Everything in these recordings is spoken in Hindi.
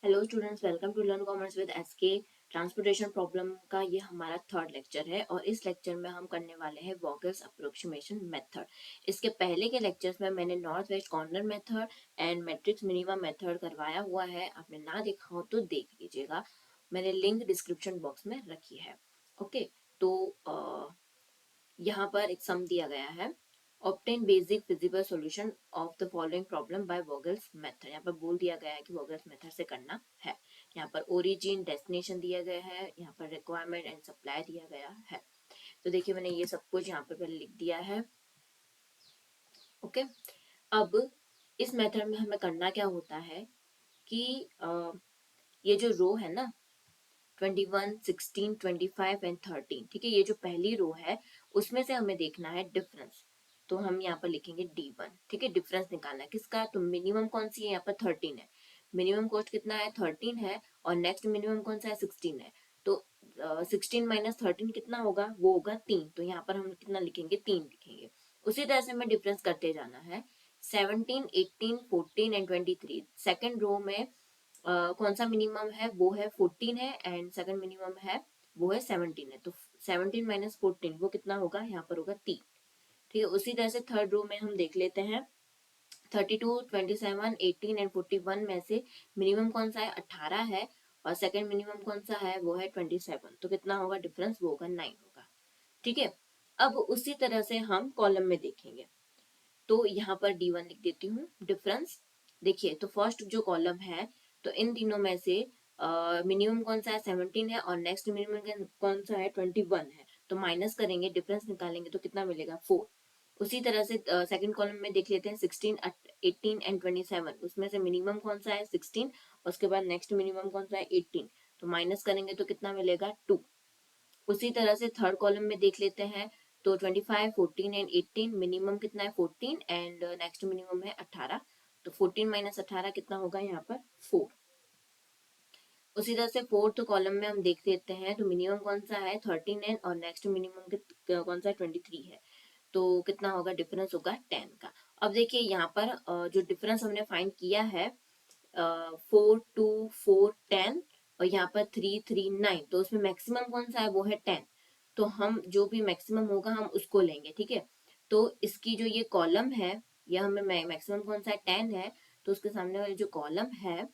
Hello students, welcome to learn commerce with SK. Transportation problem का ये हमारा थर्ड लेक्चर है और इस लेक्चर में हम करने वाले हैं वोगल्स अप्रोक्सीमेशन मेथड। इसके पहले के लेक्चर्स में मैंने north west corner method and matrix minima method करवाया हुआ है। आपने ना देखा हो तो देख लीजिएगा, मैंने लिंक डिस्क्रिप्शन बॉक्स में रखी है। ओके, तो यहाँ पर एक सम दिया गया है। Obtain basic feasible solution of the following problem by Vogel's method. यहाँ पर बोल दिया गया है कि वोगल्स मेथड से करना है। यहाँ पर ओरिजिन डेस्टिनेशन दिया गया है, यहाँ पर रिक्वायरमेंट एंड सप्लाई दिया गया है। तो देखिए मैंने ये सब कुछ यहाँ पर पहले लिख दिया है। ओके, अब इस मेथड में हमें करना क्या होता है कि ये जो रो है ना 21, 16, 25 एंड 13, ठीक है, ये जो पहली रो है उसमें से हमें देखना है डिफरेंस। तो हम यहाँ पर लिखेंगे D1, ठीक है। डिफरेंस निकालना है किसका, तो मिनिमम कौन सी है, यहाँ पर 13 है। मिनिमम कॉस्ट कितना है, 13 है। और नेक्स्ट मिनिमम कौन सा है, 16 है। तो 16 माइनस 13 कितना होगा, वो होगा 3। तो यहाँ पर हम कितना लिखेंगे, 3 लिखेंगे। उसी तरह से हमें डिफरेंस करते जाना है। 17, 18, 14 एंड 23, सेकेंड रो में कौन सा मिनिमम है, वो है 14 है। एंड सेकंड मिनिमम है वो है 17 है। तो 17 माइनस 14 वो कितना होगा, यहाँ पर होगा 3। ठीक है, उसी तरह से थर्ड रो में हम देख लेते हैं। 32, 27, 18 एंड 41 में से मिनिमम कौन सा है, 18 है। और सेकंड मिनिमम कौन सा है, वो है 27। तो कितना होगा डिफरेंस, वो होगा 9 होगा। ठीक है, अब उसी तरह से हम कॉलम में देखेंगे। तो यहाँ पर D1 लिख देती हूँ डिफरेंस। देखिए, तो फर्स्ट जो कॉलम है, तो इन तीनों में से मिनिमम कौन सा है, 17 है। और नेक्स्ट मिनिमम कौन सा है, 21 है। तो माइनस करेंगे, डिफरेंस निकालेंगे तो कितना मिलेगा, 4। उसी तरह से सेकंड कॉलम में देख लेते हैं, 16, 18 एंड 27, उसमें से मिनिमम कौन सा है, 16। उसके बाद नेक्स्ट मिनिमम कौन सा है, 18। तो माइनस करेंगे तो कितना मिलेगा, 2। उसी तरह से थर्ड कॉलम में देख लेते हैं। तो 25, 14 एंड 18, मिनिमम कितना है, 14 एंड नेक्स्ट मिनिमम है 18। तो 14 माइनस 18 कितना होगा, यहाँ पर 4। उसी तरह से फोर्थ कॉलम में हम देख लेते हैं। तो मिनिमम कौन सा है, 13 है। और नेक्स्ट मिनिमम कौन सा है, 23 है। तो कितना होगा, डिफरेंस होगा 10 का। अब देखिए यहाँ पर जो डिफरेंस हमने फाइंड किया है, 4, 2, 4, 10। और यहाँ पर 3, 3, 9। तो उसमें मैक्सिमम कौन सा है, वो है 10। तो हम जो भी मैक्सिमम होगा हम उसको लेंगे, ठीक है। तो इसकी जो ये कॉलम है, यह हमें मैक्सिमम कौन सा है, 10 है। तो उसके सामने वाली जो कॉलम है,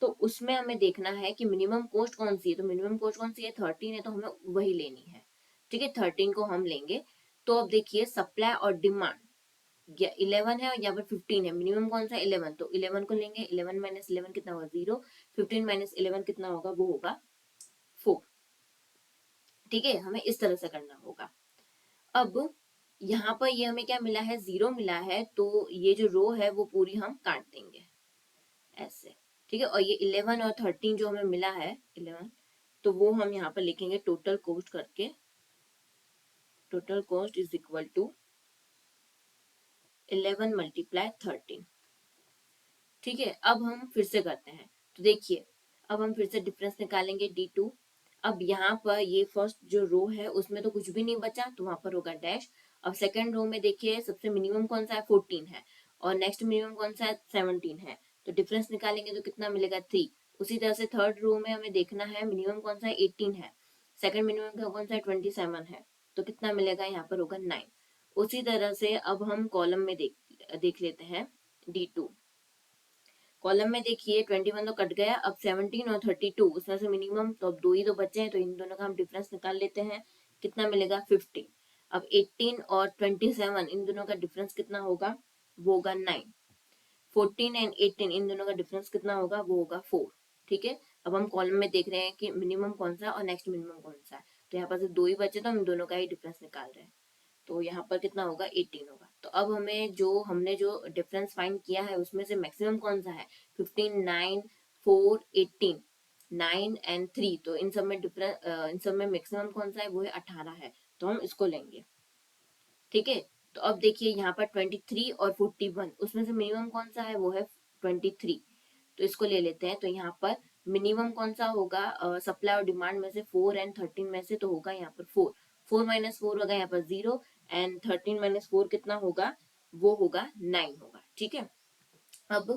तो उसमें हमें देखना है कि मिनिमम कॉस्ट कौन सी है। तो मिनिमम कॉस्ट कौन सी है, 13 है। तो हमें वही लेनी है, ठीक है, 13 को हम लेंगे। तो अब देखिए सप्लाई और डिमांड, 11 है और यहाँ पर 15 है। मिनिमम कौन सा, 11। तो 11 को लेंगे, 11 माइनस 11 कितना होगा, 0। 15 माइनस 11 कितना होगा, वो होगा 4। ठीक है, हमें इस तरह से करना होगा। अब यहाँ पर ये हमें क्या मिला है, 0 मिला है। तो ये जो रो है वो पूरी हम काट देंगे ऐसे। ठीक है, और ये 11 और 13 जो हमें मिला है, 11, तो वो हम यहाँ पर लिखेंगे टोटल कॉस्ट करके। Total cost is equal to 11 multiply 13। ठीक है, अब हम फिर से करते हैं। तो देखिए, अब हम फिर से डिफरेंस निकालेंगे, D2। अब यहाँ पर ये फर्स्ट जो रो है उसमें तो कुछ भी नहीं बचा, तो वहां पर होगा डैश। अब सेकंड रो में देखिए, सबसे मिनिमम कौन सा है, 14 है। और नेक्स्ट मिनिमम कौन सा है, 17 है। तो डिफरेंस निकालेंगे तो कितना मिलेगा, 3। उसी तरह से थर्ड रो में हमें देखना है, मिनिमम कौन सा है, 18 है। सेकंड मिनिमम कौन सा है, 27 है। तो कितना मिलेगा, यहाँ पर होगा 9। उसी तरह से अब हम कॉलम में देख लेते हैं, D2। कॉलम में देखिए 21 तो कट गया। अब 17 और 32, उसमें से मिनिमम तो अब दो ही तो बचे हैं। तो इन दोनों का हम डिफरेंस निकाल लेते हैं, कितना मिलेगा, 15। अब 18 और 27, इन दोनों का डिफरेंस कितना होगा, वो होगा 9। 14 एंड 18, इन दोनों का डिफरेंस कितना होगा, वो होगा 4। ठीक है, अब हम कॉलम में देख रहे हैं कि मिनिमम कौन सा और नेक्स्ट मिनिमम कौन सा है। तो यहाँ पर से दो ही बचे, तो हम दोनों का ही डिफरेंस निकाल रहे हैं। तो यहाँ पर कितना होगा, 18 होगा। तो अब हमें जो हमने जो डिफरेंस फाइंड किया है उसमें से मैक्सिमम कौन सा है, 15, 9, 4, 18, 9 एंड 3। तो इन सब में डिफरेंस, इन सब में मैक्सिमम कौन सा है, वो है 18 है। तो हम इसको लेंगे। ठीक है, तो अब देखिए यहाँ पर 23 और 41, उसमें से मिनिमम कौन सा है, वो है 23। तो इसको ले लेते हैं। तो यहाँ पर मिनिमम कौन सा होगा, सप्लाई और डिमांड में से 4 एंड 13 में से, तो होगा यहाँ पर 4। 4 माइनस 4 होगा यहाँ पर 0। एंड 13 माइनस 4 कितना होगा, वो होगा 9 होगा। ठीक है, अब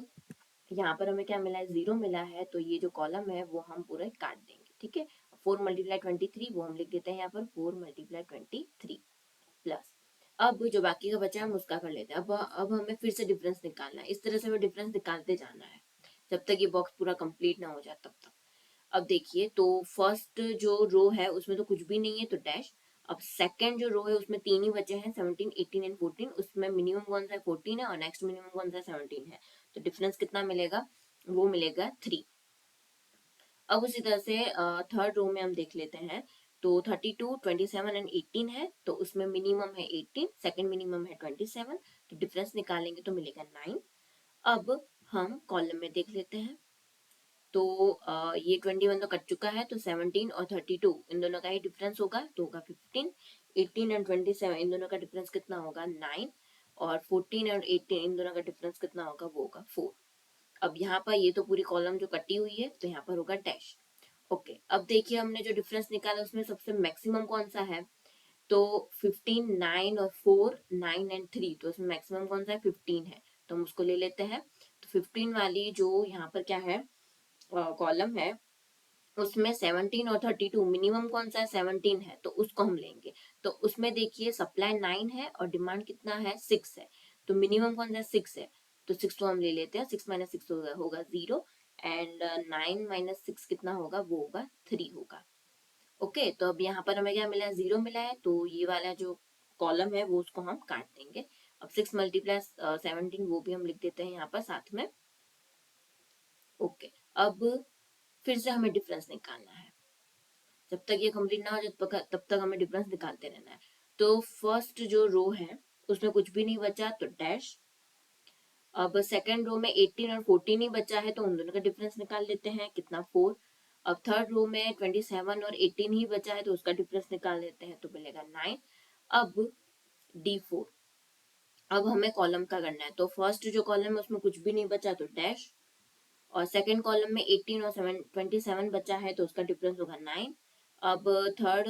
यहाँ पर हमें क्या मिला है, 0 मिला है, तो ये जो कॉलम है वो हम पूरा काट देंगे, ठीक है। 4 मल्टीप्लाई 23 वो हम लिख देते हैं यहाँ पर 4 मल्टीप्लाई 23 प्लस। अब जो बाकी का बचा है हम उसका कर लेते हैं। अब हमें फिर से डिफरेंस निकालना है, इस तरह से हमें डिफरेंस निकालते जाना है जब तक ये बॉक्स पूरा कंप्लीट ना हो जाए तब तक। अब देखिए, तो फर्स्ट जो रो है उसमें तो कुछ भी नहीं है, तो डैश। अब सेकंड जो रो है उसमें तीन ही बचे हैं, 17, 18 एंड 14। उसमें मिनिमम कौन सा है, 14 है, और नेक्स्ट मिनिमम कौन सा है, 17 है। तो डिफरेंस कितना मिलेगा, वो मिलेगा 3। अब उसी तरह से थर्ड रो में हम देख लेते हैं, तो 32, 27 एंड 18 है, तो उसमें मिनिमम है 18, सेकंड मिनिमम है 27, तो डिफरेंस निकालेंगे तो मिलेगा 9। अब हम कॉलम में देख लेते हैं, तो ये 21 तो कट चुका है, तो 17 और 32 इन दोनों का ही डिफरेंस होगा, तो होगा 15। 18 एंड 27 इन दोनों का डिफरेंस कितना होगा, 9। और 14 और 18 इन दोनों का डिफरेंस कितना होगा, वो होगा 4। अब यहाँ पर ये तो पूरी कॉलम जो कटी हुई है, तो यहाँ पर होगा डैश। ओके, अब देखिए हमने जो डिफरेंस निकाला उसमें सबसे मैक्सिमम कौन सा है, तो 15, 9 और 4, 9 एंड 3, तो उसमें मैक्सिमम कौन सा है, 15 है, तो हम उसको ले लेते हैं। तो 15 वाली जो यहाँ पर क्या है, कॉलम है, उसमें 17 और 32 मिनिमम कौन सा है, 17 है, तो उसको हम लेंगे। तो उसमें देखिए सप्लाई 9 है और डिमांड कितना है, 6 है, तो मिनिमम कौन सा है, 6 है, तो 6 तो हम ले लेते हैं। 6 माइनस 6 होगा 0, एंड 9 माइनस 6 कितना होगा, वो होगा 3 होगा। ओके, तो अब यहाँ पर हमें क्या मिला है, 0 मिला है, तो ये वाला जो कॉलम है वो उसको हम काट देंगे। अब 6 मल्टीप्लाई 17 वो भी हम लिख देते हैं यहाँ पर साथ में। ओके, अब फिर से हमें डिफरेंस निकालना है, जब तक ये कंप्लीट ना हो जाए तब तक हमें डिफरेंस निकालते रहना है। तो फर्स्ट जो रो है उसमें कुछ भी नहीं बचा, तो डैश। अब सेकंड रो में 18 और 14 ही बचा है, तो उन दोनों का डिफरेंस निकाल लेते हैं, कितना, 4। अब थर्ड रो में 27 और 18 ही बचा है, तो उसका डिफरेंस निकाल लेते हैं, तो मिलेगा 9। अब D4। अब हमें कॉलम का करना है, तो फर्स्ट जो कॉलम है उसमें कुछ भी नहीं बचा, तो डैश। और सेकेंड कॉलम में 18 और 27 बचा है, तो उसका डिफरेंस होगा 9। अब थर्ड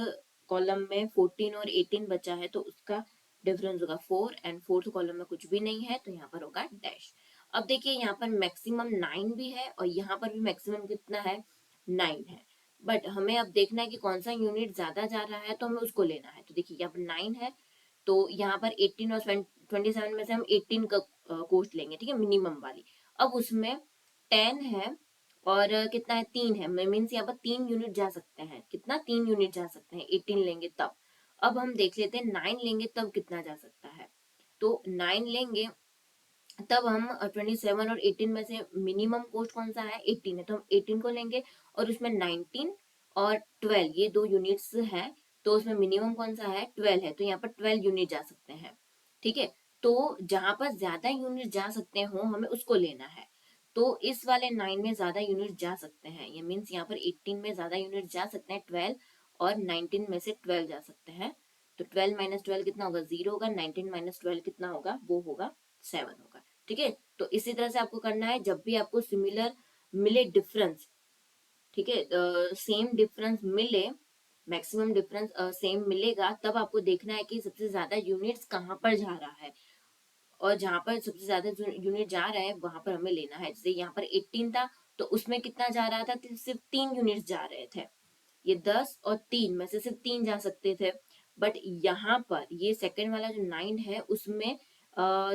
कॉलम में 14 और 18 बचा है, तो उसका डिफरेंस होगा 4, एंड फोर्थ कॉलम में कुछ भी नहीं है, तो यहाँ पर होगा डैश। अब देखिए यहाँ पर मैक्सिमम 9 भी है और यहाँ पर भी मैक्सिमम कितना है, 9 है, बट हमें अब देखना है कि कौन सा यूनिट ज्यादा जा रहा है, तो हमें उसको लेना है। तो देखिए यहाँ पर 9 है, तो यहाँ पर 18 और 27 में से हम 18 का कोस्ट लेंगे, ठीक है, मिनिमम वाली। अब उसमें 10 है और कितना है, 3 है, मीन्स यहाँ पर 3 यूनिट जा सकते हैं, कितना, 3 यूनिट जा सकते हैं, 18 लेंगे तब। अब हम देख लेते हैं 9 लेंगे तब कितना जा सकता है, तो 9 लेंगे तब हम 27 और 18 में से मिनिमम कोस्ट कौन सा है, 18 है, तो हम 18 को लेंगे। और उसमें 19 और 12 ये दो यूनिट्स है, तो उसमें मिनिमम कौन सा है, 12 है, तो यहाँ पर 12 यूनिट जा सकते हैं, ठीक है। तो जहां पर ज्यादा यूनिट जा सकते हो हमें उसको लेना है। तो इस वाले 9 में ज्यादा यूनिट जा सकते हैं, ये मीन्स यहाँ पर 18 में ज्यादा यूनिट जा सकते हैं 12, और 19 में से 12 जा सकते हैं। तो 12 माइनस 12 कितना होगा, 0 होगा। 19 माइनस 12 कितना होगा, वो होगा 7 होगा, ठीक है। तो इसी तरह से आपको करना है, जब भी आपको सिमिलर मिले डिफरेंस, ठीक है, सेम डिफरेंस मिले, मैक्सिमम डिफरेंस सेम मिलेगा, तब आपको देखना है कि सबसे ज्यादा यूनिट्स कहाँ पर जा रहा है, और जहां पर सबसे ज्यादा यूनिट जा रहा है वहां पर हमें लेना है। जैसे यहाँ पर 18 था, तो उसमें कितना जा रहा था, सिर्फ 3 यूनिट जा रहे थे, ये 10 और 3 में से सिर्फ 3 जा सकते थे। बट यहाँ पर ये सेकंड वाला जो 9 है उसमें आ,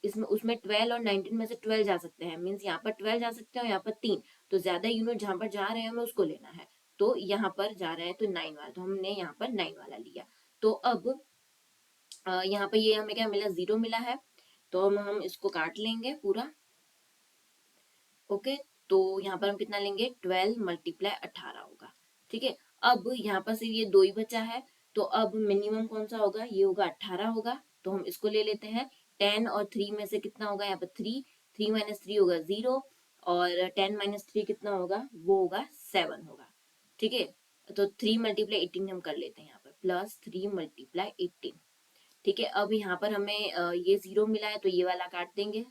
इसमें उसमें 12 और 19 में से 12 जा सकते हैं, मीन्स यहाँ पर 12 जा सकते हैं और यहाँ पर 3, तो ज्यादा यूनिट जहां पर जा रहे हैं हमें उसको लेना है। तो यहाँ पर जा रहे हैं तो 9 वाला, तो हमने यहाँ पर 9 वाला लिया। तो अब यहाँ पे ये हमें क्या मिला, 0 मिला है, तो हम इसको काट लेंगे पूरा। ओके, तो यहाँ पर हम कितना लेंगे, 12 मल्टीप्लाई 18 होगा, ठीक है। अब यहाँ पर सिर्फ ये दो ही बचा है, तो अब मिनिमम कौन सा होगा, ये होगा 18 होगा, तो हम इसको ले लेते हैं। 10 और 3 में से कितना होगा, यहाँ पर 3, 3 माइनस 3 होगा 0, और 10 माइनस 3 कितना होगा, वो होगा 7 होगा, ठीक है। तो 3 मल्टीप्लाई 18 हम कर लेते हैं यहाँ पर, प्लस 3 मल्टीप्लाई 18, ठीक है। अब यहाँ पर हमें ये 0 मिला है, तो ये वाला काट देंगे।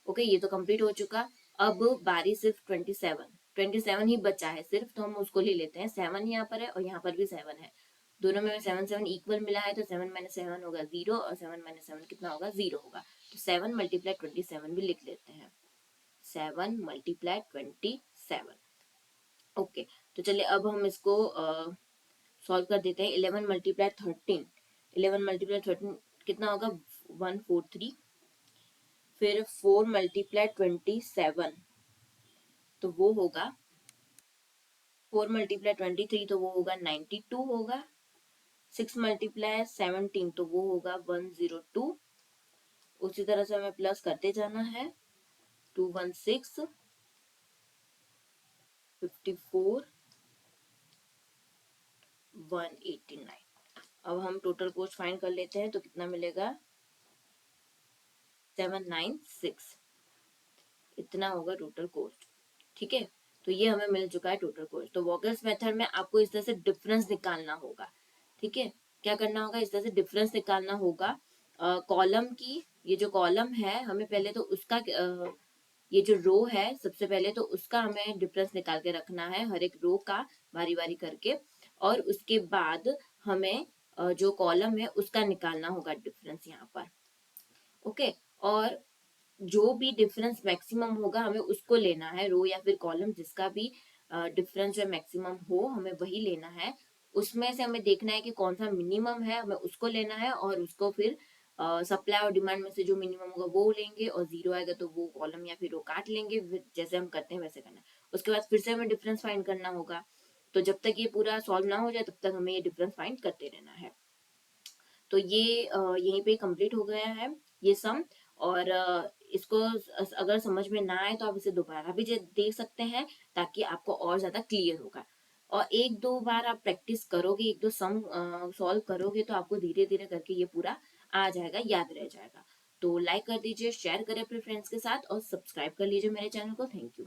ओके, ये तो कंप्लीट हो चुका। अब बारी सिर्फ 27 ही बचा है सिर्फ, तो हम उसको ले लेते हैं। 7 यहाँ पर है और यहाँ पर भी 7 है, दोनों में 7 7 इक्वल मिला है, तो 7 माइनस 7 होगा 0, और 7 माइनस 7 कितना होगा, 0 होगा। तो 7 मल्टीप्लाई 27 भी लिख लेते हैं। 7 मल्टीप्लाई 27। ओके, तो चलिए अब हम इसको सॉल्व कर देते हैं। 11 मल्टीप्लाई 13, 11 मल्टीप्लाई 13 कितना होगा? 143। फिर 4 मल्टीप्लाई 27 तो वो होगा 4 मल्टीप्लाई 23 तो वो होगा 92 होगा। 6 मल्टीप्लाई 17 तो वो होगा 102। उसी तरह से हमें प्लस करते जाना है। 216, 54, 189। अब हम टोटल कॉस्ट फाइंड कर लेते हैं तो कितना मिलेगा? 796, इतना होगा टोटल कॉस्ट। ठीक है, तो ये हमें मिल चुका है टोटल कॉस्ट। तो वॉगल्स मेथड में आपको इस तरह से डिफरेंस निकालना होगा। ठीक है, क्या करना होगा? इस तरह से डिफरेंस निकालना होगा। कॉलम की, ये जो कॉलम है हमें पहले तो उसका ये जो रो है सबसे पहले तो उसका हमें डिफरेंस निकाल के रखना है, हर एक रो का बारी बारी करके। और उसके बाद हमें जो कॉलम है उसका निकालना होगा डिफरेंस यहाँ पर। ओके, और जो भी डिफरेंस मैक्सिमम होगा हमें उसको लेना है, रो या फिर कॉलम जिसका भी डिफरेंस जो मैक्सिमम हो हमें वही लेना है। उसमें से हमें देखना है कि कौन सा मिनिमम है, हमें उसको लेना है और उसको फिर सप्लाई और डिमांड में से जो मिनिमम होगा वो लेंगे और जीरो आएगा तो वो कॉलम या फिर रो काट लेंगे, जैसे हम करते हैं वैसे करना है। उसके बाद फिर से हमें डिफरेंस फाइंड करना होगा। तो जब तक ये पूरा सॉल्व ना हो जाए तब तक हमें ये डिफरेंस फाइंड करते रहना है। तो ये यहीं पे कंप्लीट हो गया है ये सम। और इसको अगर समझ में ना आए तो आप इसे दोबारा भी देख सकते हैं ताकि आपको और ज्यादा क्लियर होगा। और एक दो बार आप प्रैक्टिस करोगे, एक दो सम सॉल्व करोगे तो आपको धीरे धीरे करके ये पूरा आ जाएगा, याद रह जाएगा। तो लाइक कर दीजिए, शेयर करें अपने फ्रेंड्स के साथ और सब्सक्राइब कर लीजिए मेरे चैनल को। Thank you.